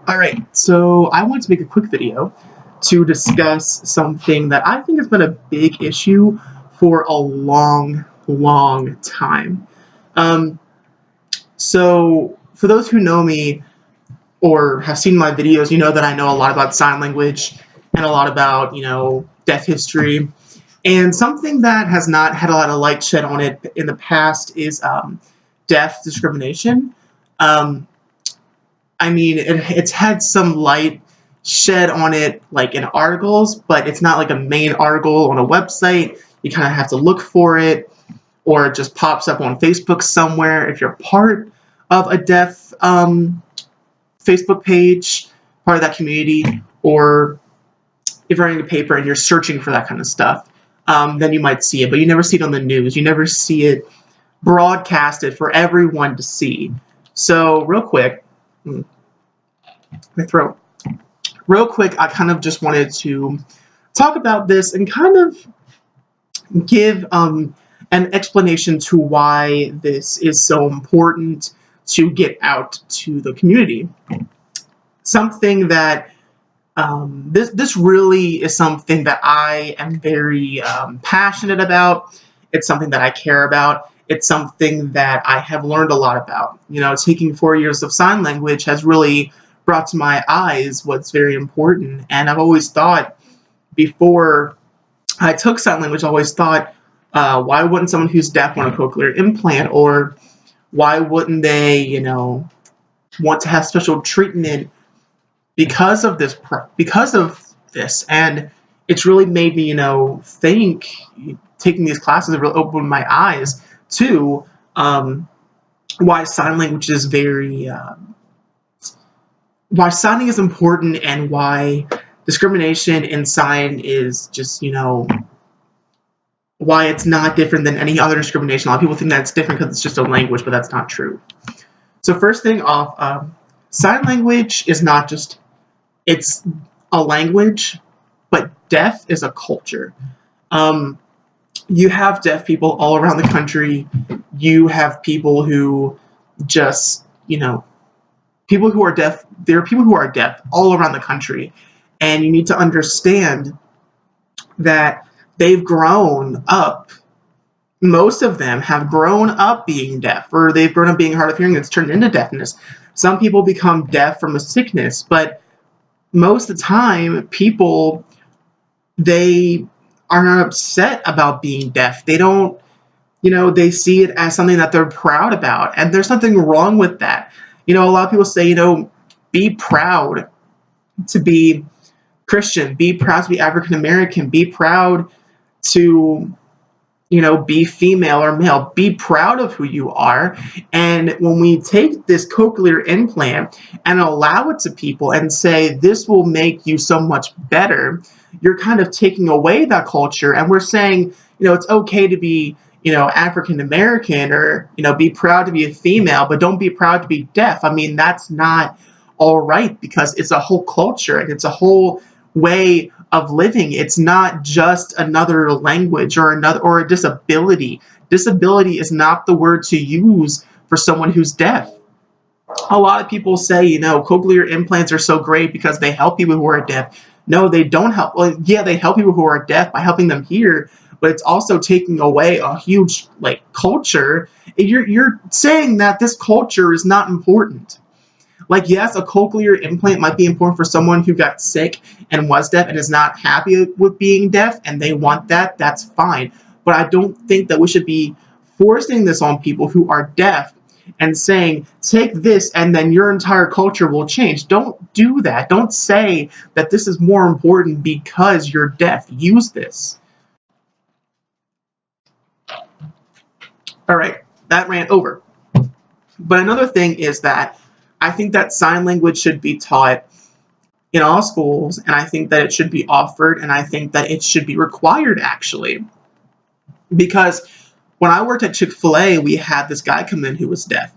Alright, so I want to make a quick video to discuss something that I think has been a big issue for a long time. So for those who know me or have seen my videos, you know that I know a lot about sign language and a lot about, deaf history. And something that has not had a lot of light shed on it in the past is deaf discrimination. It's had some light shed on it, like in articles, but it's not like a main article on a website. You kind of have to look for it, or it just pops up on Facebook somewhere. If you're part of a deaf Facebook page, part of that community, or if you're writing a paper and you're searching for that kind of stuff, then you might see it, but you never see it on the news. You never see it broadcasted for everyone to see. So real quick, my throat. Real quick, I kind of just wanted to talk about this and kind of give an explanation to why this is so important to get out to the community. Something that this really is something that I am very passionate about. It's something that I care about. It's something that I have learned a lot about. Taking 4 years of sign language has really brought to my eyes what's very important. And I've always thought, before I took sign language, I always thought, why wouldn't someone who's deaf want a cochlear implant? Or why wouldn't they, want to have special treatment because of this? And it's really made me, think. Taking these classes have really opened my eyes to why sign language is why signing is important, and why discrimination in sign is just, why it's not different than any other discrimination. A lot of people think that it's different because it's just a language, but that's not true. So first thing off, sign language is not just, it's a language, but deaf is a culture. You have deaf people all around the country. You have people who just, people who are deaf. There are people who are deaf all around the country. And you need to understand that they've grown up. Most of them have grown up being deaf, or they've grown up being hard of hearing that's turned into deafness. Some people become deaf from a sickness, but most of the time, people, they are not upset about being deaf. They don't, they see it as something that they're proud about, and there's nothing wrong with that. A lot of people say, be proud to be Christian, be proud to be African American, be proud to, be female or male, be proud of who you are. And when we take this cochlear implant and allow it to people and say, this will make you so much better, you're kind of taking away that culture. And we're saying, it's okay to be, African American, or, be proud to be a female, but don't be proud to be deaf. I mean, that's not all right, because it's a whole culture and it's a whole way of living. It's not just another language or a disability. Disability is not the word to use for someone who's deaf. A lot of people say, cochlear implants are so great because they help people who are deaf. No, they don't help. Well, yeah, they help people who are deaf by helping them hear, but it's also taking away a huge culture. You're saying that this culture is not important. Yes, a cochlear implant might be important for someone who got sick and was deaf and is not happy with being deaf, and they want that. That's fine. But I don't think that we should be forcing this on people who are deaf and saying, take this and then your entire culture will change. Don't do that. Don't say that this is more important because you're deaf. Use this. All right, that ran over. But another thing is that I think that sign language should be taught in all schools, and I think that it should be offered, and I think that it should be required, actually. Because when I worked at Chick-fil-A, we had this guy come in who was deaf,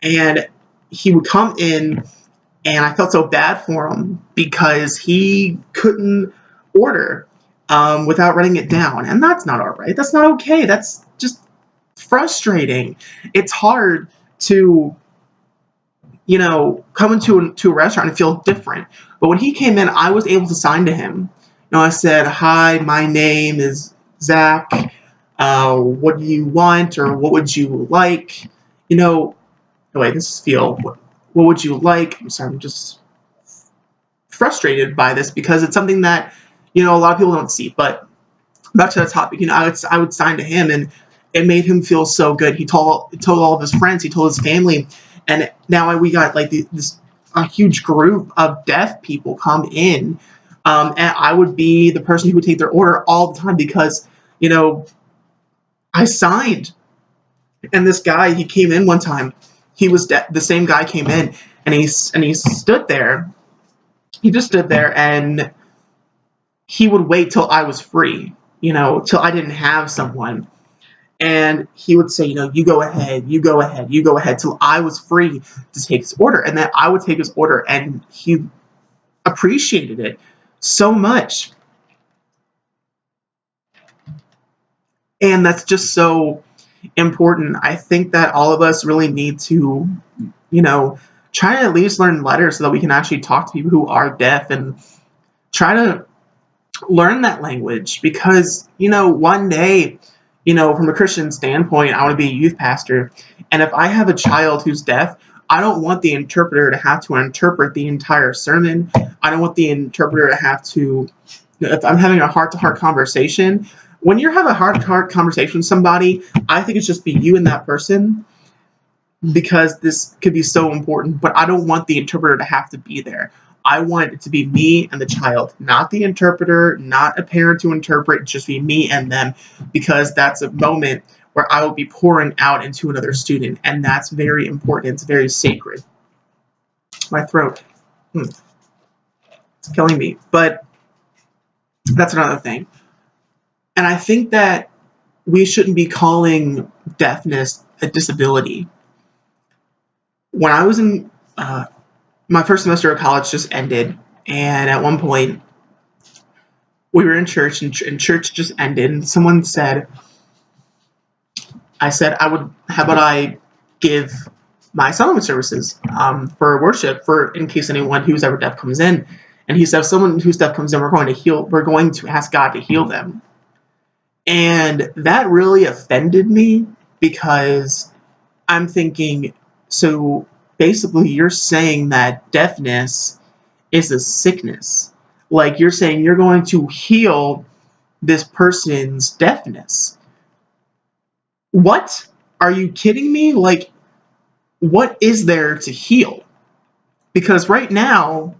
and he would come in, and I felt so bad for him because he couldn't order without writing it down, and that's not all right. That's not okay. That's just frustrating. It's hard to come into a restaurant and feel different. But when he came in, I was able to sign to him. I said, "Hi, my name is Zach. What do you want, or what would you like?" Oh wait, this is feel. What would you like? I'm sorry, I'm just frustrated by this because it's something that a lot of people don't see. But back to the topic, I would sign to him, and it made him feel so good. He told all of his friends, he told his family, and now we got like this a huge group of deaf people come in, and I would be the person who would take their order all the time because I signed. And this guy, he came in one time. He was the same guy came in, and he stood there. He just stood there, and he would wait till I was free, till I didn't have someone. And he would say, you go ahead, you go ahead, you go ahead, till I was free to take his order. And then I would take his order, and he appreciated it so much. And that's just so important. I think that all of us really need to, try to at least learn letters so that we can actually talk to people who are deaf and try to learn that language because, one day, from a Christian standpoint, I want to be a youth pastor. And if I have a child who's deaf, I don't want the interpreter to have to interpret the entire sermon. I don't want the interpreter to have to, if I'm having a heart-to-heart conversation, when you're having a heart-to-heart conversation with somebody, I think it's just be you and that person because this could be so important, but I don't want the interpreter to have to be there. I want it to be me and the child, not the interpreter, not a parent to interpret, just be me and them, because that's a moment where I will be pouring out into another student, and that's very important. It's very sacred. My throat. It's killing me, but that's another thing. And I think that we shouldn't be calling deafness a disability. When I was in my first semester of college just ended, and at one point we were in church, and church just ended, and someone said, how about I give my settlement services for worship in case anyone who's ever deaf comes in. And he said, if someone who's deaf comes in, we're going to ask God to heal them. And that really offended me because I'm thinking, so basically you're saying that deafness is a sickness. Like you're saying you're going to heal this person's deafness. What? Are you kidding me? Like, what is there to heal? Because right now,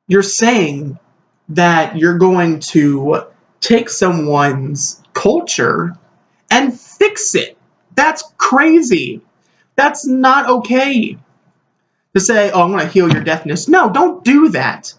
you're saying that you're going to take someone's culture and fix it. That's crazy. That's not okay. To say, oh, I'm going to heal your deafness. No, don't do that.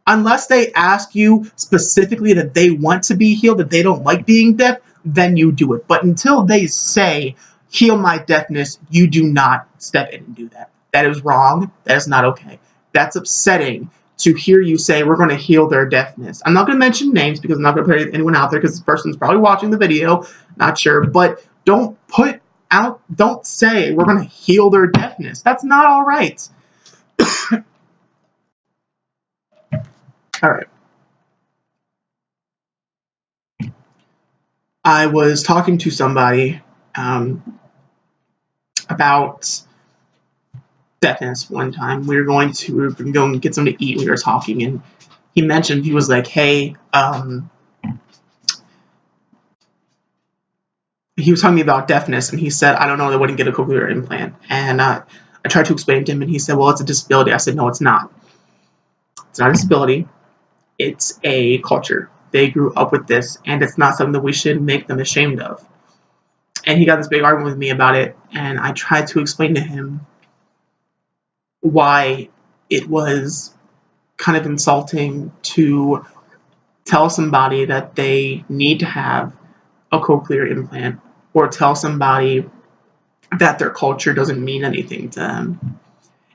Unless they ask you specifically that they want to be healed, that they don't like being deaf, then you do it. But until they say, heal my deafness, you do not step in and do that. That is wrong. That is not okay. That's upsetting to hear you say, we're going to heal their deafness. I'm not going to mention names because I'm not going to put anyone out there because this person's probably watching the video. Not sure. But don't say, we're going to heal their deafness. That's not all right. All right. I was talking to somebody about deafness one time. We were going to go and get something to eat. We were talking, and he mentioned, he was like, hey, he was telling me about deafness, and he said, I don't know, they wouldn't get a cochlear implant. And I tried to explain to him, and he said, well, it's a disability. I said, no, it's not. It's not a disability. It's a culture. They grew up with this, and it's not something that we should make them ashamed of. And he got this big argument with me about it, and I tried to explain to him why it was kind of insulting to tell somebody that they need to have a cochlear implant, or tell somebody that their culture doesn't mean anything to them.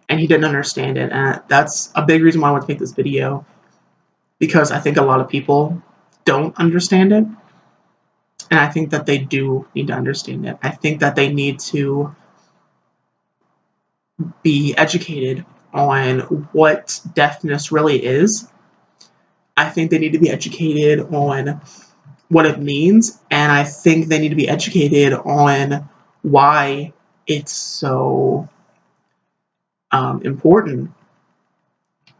And he didn't understand it, and that's a big reason why I want to make this video, because I think a lot of people don't understand it, and I think that they do need to understand it. I think that they need to be educated on what deafness really is. I think they need to be educated on what it means, and I think they need to be educated on why it's so important.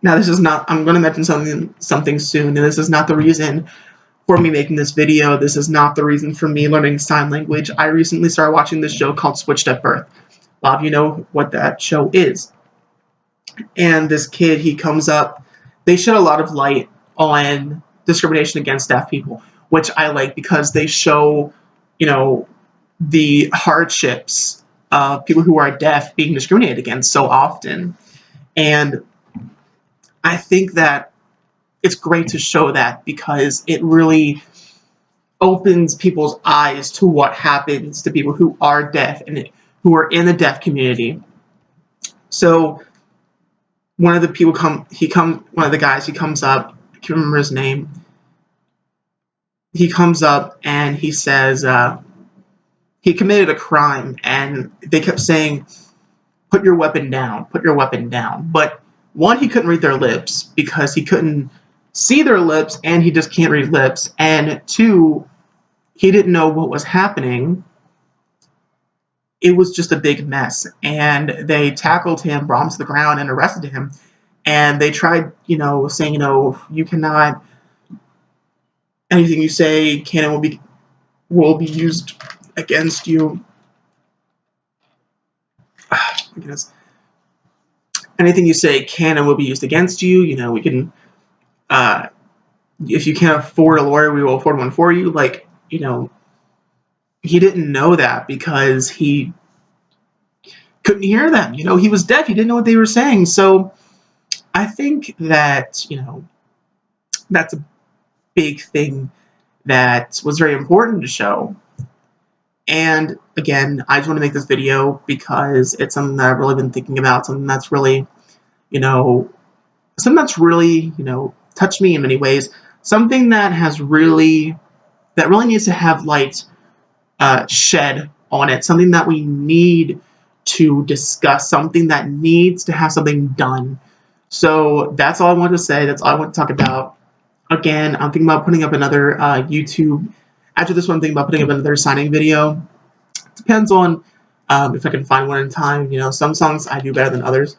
Now, this is not, I'm going to mention something soon, and this is not the reason for me making this video. This is not the reason for me learning sign language. I recently started watching this show called Switched at Birth. A lot of you know what that show is. And this kid, he comes up, they shed a lot of light on discrimination against deaf people, which I like because they show, you know, the hardships of people who are deaf being discriminated against so often. And I think that it's great to show that because it really opens people's eyes to what happens to people who are deaf and who are in the deaf community. So one of the people one of the guys, he comes up, I can't remember his name. He comes up and he says he committed a crime, and they kept saying, put your weapon down, put your weapon down. But one, he couldn't read their lips because he couldn't see their lips, and he just can't read lips. And two, he didn't know what was happening. It was just a big mess. And they tackled him, brought him to the ground, and arrested him. And they tried, saying, you cannot, anything you say will be used against you. My goodness. Anything you say can and will be used against you. We can, if you can't afford a lawyer, we will afford one for you. He didn't know that because he couldn't hear them. He was deaf. He didn't know what they were saying. So I think that, that's a big thing that was very important to show. And again, I just want to make this video because it's something that I've really been thinking about, something that's really, touched me in many ways, something that really needs to have light shed on it, something that we need to discuss, something that needs to have something done. So that's all I want to say. That's all I want to talk about. Again, I'm thinking about putting up another YouTube. After this one, I'm thinking about putting up another signing video. Depends on if I can find one in time. Some songs I do better than others.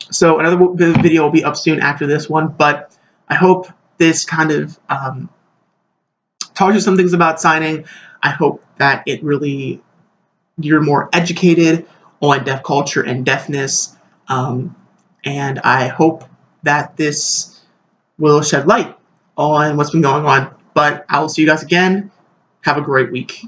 So another video will be up soon after this one, but I hope this kind of taught you some things about signing. I hope that you're more educated on deaf culture and deafness, and I hope that this will shed light on what's been going on. But I will see you guys again. Have a great week.